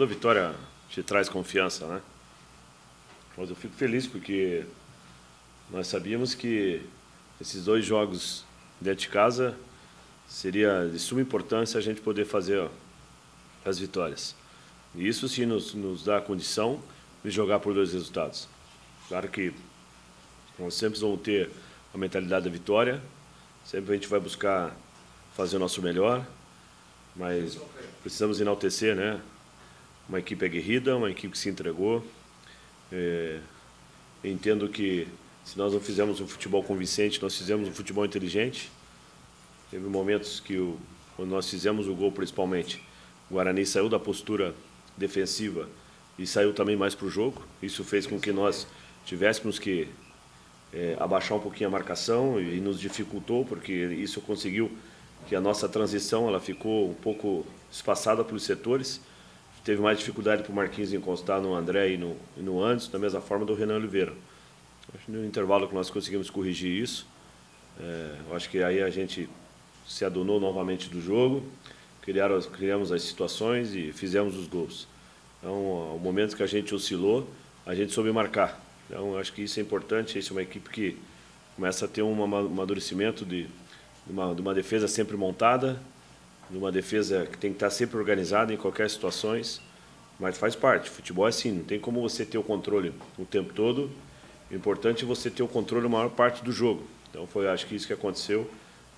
toda vitória te traz confiança, né? Mas eu fico feliz porque nós sabíamos que esses 2 jogos dentro de casa seria de suma importância a gente poder fazer as vitórias. E isso sim nos dá a condição de jogar por 2 resultados. Claro que nós sempre vamos ter a mentalidade da vitória, sempre a gente vai buscar fazer o nosso melhor, mas precisamos enaltecer, né? Uma equipe aguerrida, uma equipe que se entregou. Entendo que se nós não fizemos um futebol convincente, nós fizemos um futebol inteligente. Teve momentos que, quando nós fizemos o gol, principalmente, o Guarani saiu da postura defensiva e saiu também mais para o jogo. Isso fez com que nós tivéssemos que abaixar um pouquinho a marcação e nos dificultou, porque isso conseguiu que a nossa transição ela ficou um pouco espaçada pelos setores. Teve mais dificuldade para o Marquinhos encostar no André e no Anderson, da mesma forma do Renan Oliveira. Acho que no intervalo que nós conseguimos corrigir isso, acho que aí a gente se adonou novamente do jogo, criamos as situações e fizemos os gols. Então, ao momento que a gente oscilou, a gente soube marcar. Então, acho que isso é importante. Isso é uma equipe que começa a ter um amadurecimento de uma defesa sempre montada, de uma defesa que tem que estar sempre organizada em qualquer situação, mas faz parte. Futebol é assim, não tem como você ter o controle o tempo todo. O importante é você ter o controle a maior parte do jogo. Então, acho que isso que aconteceu.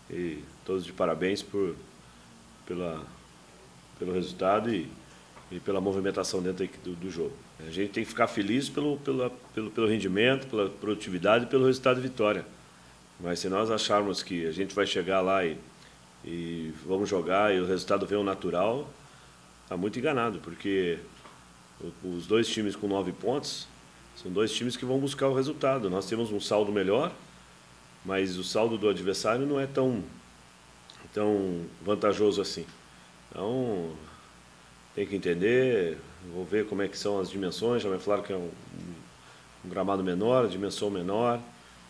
E todos de parabéns pelo resultado e pela movimentação dentro do jogo. A gente tem que ficar feliz pelo rendimento, pela produtividade e pelo resultado de vitória. Mas se nós acharmos que a gente vai chegar lá e vamos jogar e o resultado vem ao natural, está muito enganado, porque os 2 times com 9 pontos são 2 times que vão buscar o resultado. Nós temos um saldo melhor, mas o saldo do adversário não é tão vantajoso assim. Então, tem que entender, vou ver como é que são as dimensões. Já me falaram que é um gramado menor, dimensão menor.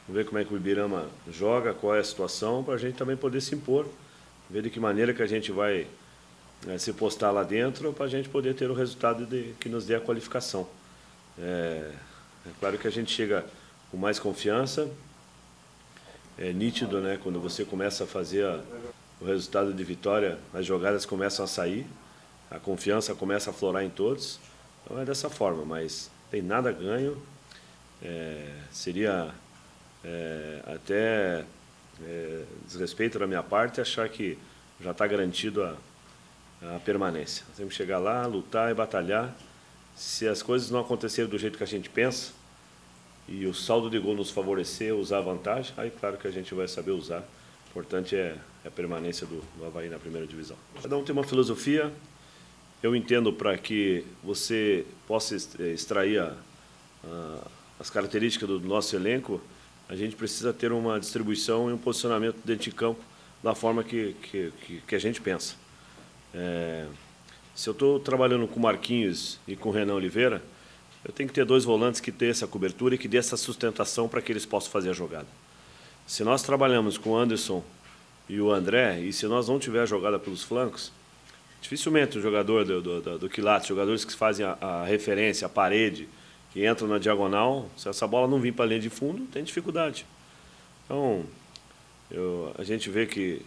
Vamos ver como é que o Ibirama joga, qual é a situação, para a gente também poder se impor, ver de que maneira que a gente vai se postar lá dentro, para a gente poder ter o resultado que nos dê a qualificação. É claro que a gente chega com mais confiança. É nítido, né, quando você começa a fazer o resultado de vitória, as jogadas começam a sair, a confiança começa a aflorar em todos. Então é dessa forma, mas tem nada ganho. Seria até desrespeito da minha parte achar que já está garantido a permanência. Nós temos que chegar lá, lutar e batalhar. Se as coisas não acontecerem do jeito que a gente pensa e o saldo de gol nos favorecer, usar a vantagem, aí claro que a gente vai saber usar. O importante é a permanência do Avaí na primeira divisão. Cada um tem uma filosofia. Eu entendo, para que você possa extrair as características do nosso elenco, a gente precisa ter uma distribuição e um posicionamento dentro de campo da forma que a gente pensa. Se eu estou trabalhando com o Marquinhos e com o Renan Oliveira, eu tenho que ter 2 volantes que tenham essa cobertura e que dê essa sustentação para que eles possam fazer a jogada. Se nós trabalhamos com o Anderson e o André, e se nós não tiver a jogada pelos flancos, dificilmente o jogador do Quilates, jogadores que fazem a referência, a parede, que entram na diagonal, se essa bola não vir para a linha de fundo, tem dificuldade. Então, a gente vê que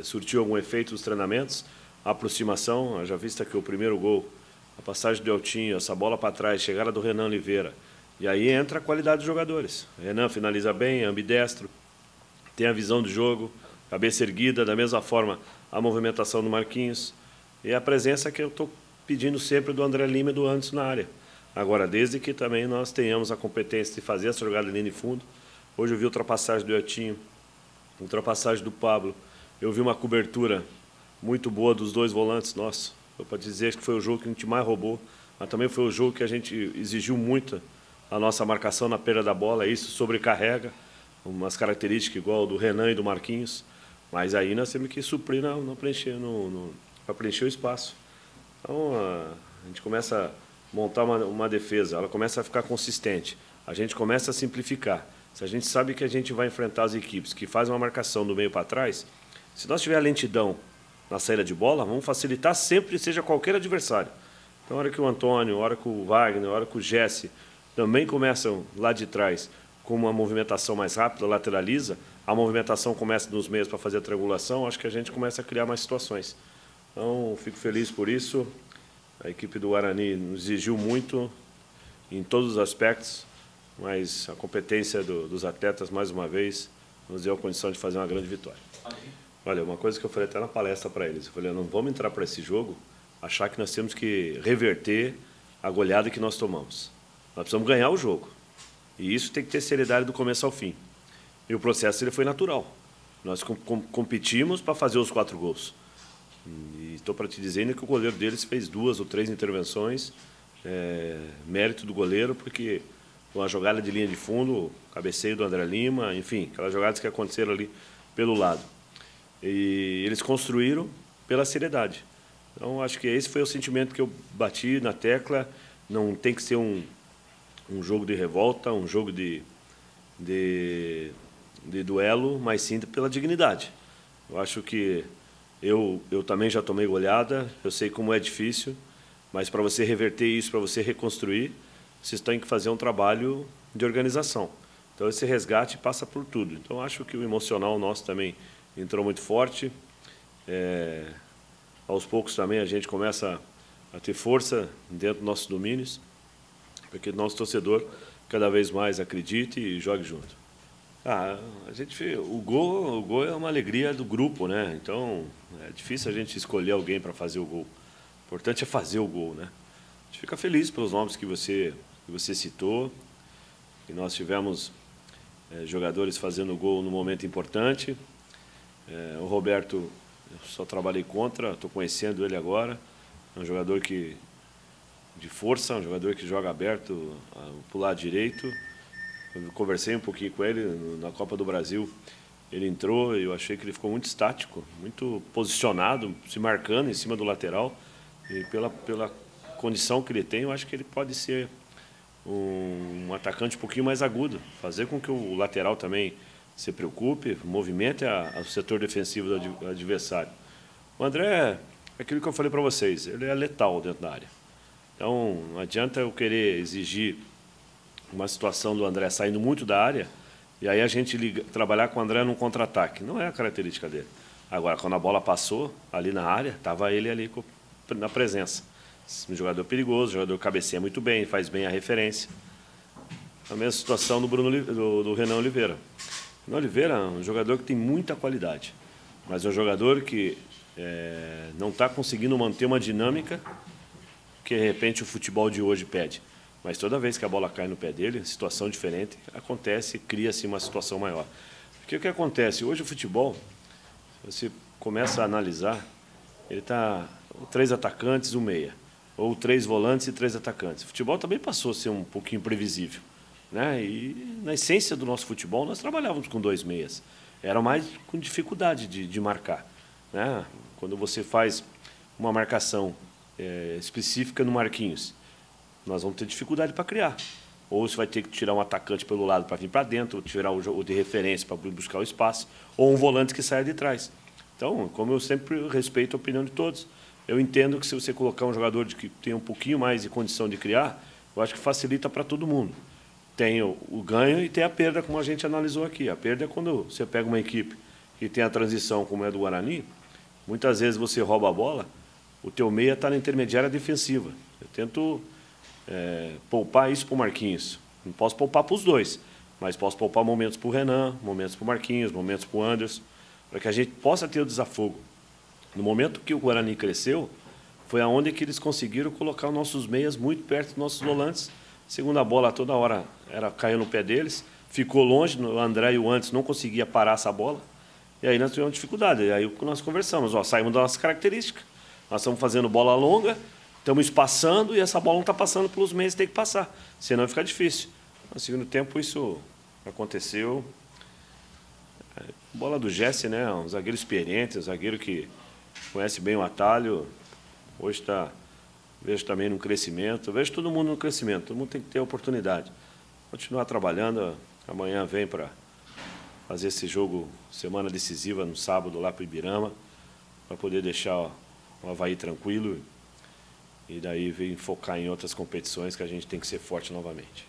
surtiu algum efeito nos treinamentos, a aproximação, já vista que o primeiro gol, a passagem do Eltinho, essa bola para trás, chegada do Renan Oliveira, e aí entra a qualidade dos jogadores. O Renan finaliza bem, é ambidestro, tem a visão do jogo, cabeça erguida, da mesma forma a movimentação do Marquinhos, e a presença que eu estou pedindo sempre do André Lima e do Anderson na área. Agora, desde que também nós tenhamos a competência de fazer essa jogada de linha de fundo. Hoje eu vi ultrapassagem do Eltinho, ultrapassagem do Pablo, eu vi uma cobertura muito boa dos 2 volantes nossos. Eu para dizer que foi o jogo que a gente mais roubou, mas também foi o jogo que a gente exigiu muito a nossa marcação na perda da bola. Isso sobrecarrega umas características igual do Renan e do Marquinhos, mas aí nós temos que suprir para preencher o espaço. Então a gente começa a montar uma defesa, ela começa a ficar consistente, a gente começa a simplificar. Se a gente sabe que a gente vai enfrentar as equipes que fazem uma marcação do meio para trás, se nós tiver lentidão na saída de bola, vamos facilitar sempre, seja qualquer adversário. Na hora que o Antônio, na hora que o Wagner, na hora que o Jesse também começam lá de trás com uma movimentação mais rápida, lateraliza, a movimentação começa nos meios para fazer a triangulação, acho que a gente começa a criar mais situações. Então, fico feliz por isso. A equipe do Guarani nos exigiu muito em todos os aspectos, mas a competência dos atletas, mais uma vez, nos deu a condição de fazer uma grande vitória. Olha, uma coisa que eu falei até na palestra para eles, eu falei, não vamos entrar para esse jogo achar que nós temos que reverter a goleada que nós tomamos. Nós precisamos ganhar o jogo. E isso tem que ter seriedade do começo ao fim. E o processo ele foi natural. Nós competimos para fazer os 4 gols. E estou para te dizer ainda que o goleiro deles fez 2 ou 3 intervenções, mérito do goleiro, porque uma jogada de linha de fundo, cabeceio do André Lima, enfim, aquelas jogadas que aconteceram ali pelo lado. E eles construíram pela seriedade. Então, acho que esse foi o sentimento que eu bati na tecla. Não tem que ser um jogo de revolta, um jogo de duelo, mas sim pela dignidade. Eu acho que eu também já tomei goleada, eu sei como é difícil, mas para você reverter isso, para você reconstruir, vocês têm que fazer um trabalho de organização. Então, esse resgate passa por tudo. Então, acho que o emocional nosso também entrou muito forte. Aos poucos também a gente começa a ter força dentro dos nossos domínios, porque o nosso torcedor cada vez mais acredite e jogue junto. O gol é uma alegria do grupo, né? Então é difícil a gente escolher alguém para fazer o gol. O importante é fazer o gol, né? A gente fica feliz pelos nomes que você citou, que nós tivemos jogadores fazendo gol no momento importante. O Roberto, eu só trabalhei contra, estou conhecendo ele agora. É um jogador de força, um jogador que joga aberto para o lado direito. Eu conversei um pouquinho com ele na Copa do Brasil. Ele entrou e eu achei que ele ficou muito estático, muito posicionado, se marcando em cima do lateral. E pela condição que ele tem, eu acho que ele pode ser um atacante um pouquinho mais agudo, fazer com que o lateral também se preocupe, movimente o setor defensivo do adversário. O André é aquilo que eu falei para vocês, ele é letal dentro da área. Então, não adianta eu querer exigir uma situação do André saindo muito da área e aí a gente trabalhar com o André num contra-ataque. Não é a característica dele. Agora, quando a bola passou ali na área, estava ele ali na presença. Um jogador perigoso, jogador que cabeceia muito bem, faz bem a referência. A mesma situação do Renan Oliveira. O Renan Oliveira é um jogador que tem muita qualidade, mas é um jogador que não está conseguindo manter uma dinâmica que, de repente, o futebol de hoje pede. Mas toda vez que a bola cai no pé dele, situação diferente acontece, cria-se uma situação maior. Porque o que acontece? Hoje o futebol, você começa a analisar, ele está 3 atacantes, 1 meia, ou 3 volantes e 3 atacantes. O futebol também passou a ser um pouquinho previsível, né? E na essência do nosso futebol, nós trabalhávamos com 2 meias. Era mais com dificuldade de marcar, né? Quando você faz uma marcação específica no Marquinhos, nós vamos ter dificuldade para criar. Ou você vai ter que tirar um atacante pelo lado para vir para dentro, ou tirar o de referência para buscar o espaço, ou um volante que saia de trás. Então, como eu sempre respeito a opinião de todos, eu entendo que se você colocar um jogador que tem um pouquinho mais de condição de criar, eu acho que facilita para todo mundo. Tem o ganho e tem a perda, como a gente analisou aqui. A perda é quando você pega uma equipe que tem a transição, como é do Guarani, muitas vezes você rouba a bola, o teu meia está na intermediária defensiva. Eu tento poupar isso para o Marquinhos. Não posso poupar para os dois, mas posso poupar momentos para o Renan, momentos para o Marquinhos, momentos para o Anderson, para que a gente possa ter o desafogo. No momento que o Guarani cresceu, foi aonde que eles conseguiram colocar os nossos meias muito perto dos nossos volantes. Segunda bola toda hora caiu no pé deles, ficou longe, o André e o Anderson não conseguiam parar essa bola, e aí nós tivemos dificuldade. E aí nós conversamos, saímos das nossas características, nós estamos fazendo bola longa, estamos espaçando e essa bola não está passando pelos meios, tem que passar, senão fica difícil. No segundo tempo isso aconteceu. Bola do Jesse, né? Um zagueiro experiente, um zagueiro que conhece bem o atalho. Hoje vejo também no crescimento, vejo todo mundo no crescimento, todo mundo tem que ter a oportunidade. Continuar trabalhando, amanhã vem para fazer esse jogo, semana decisiva, no sábado, lá para o Ibirama, para poder deixar o Avaí tranquilo e daí vem focar em outras competições que a gente tem que ser forte novamente.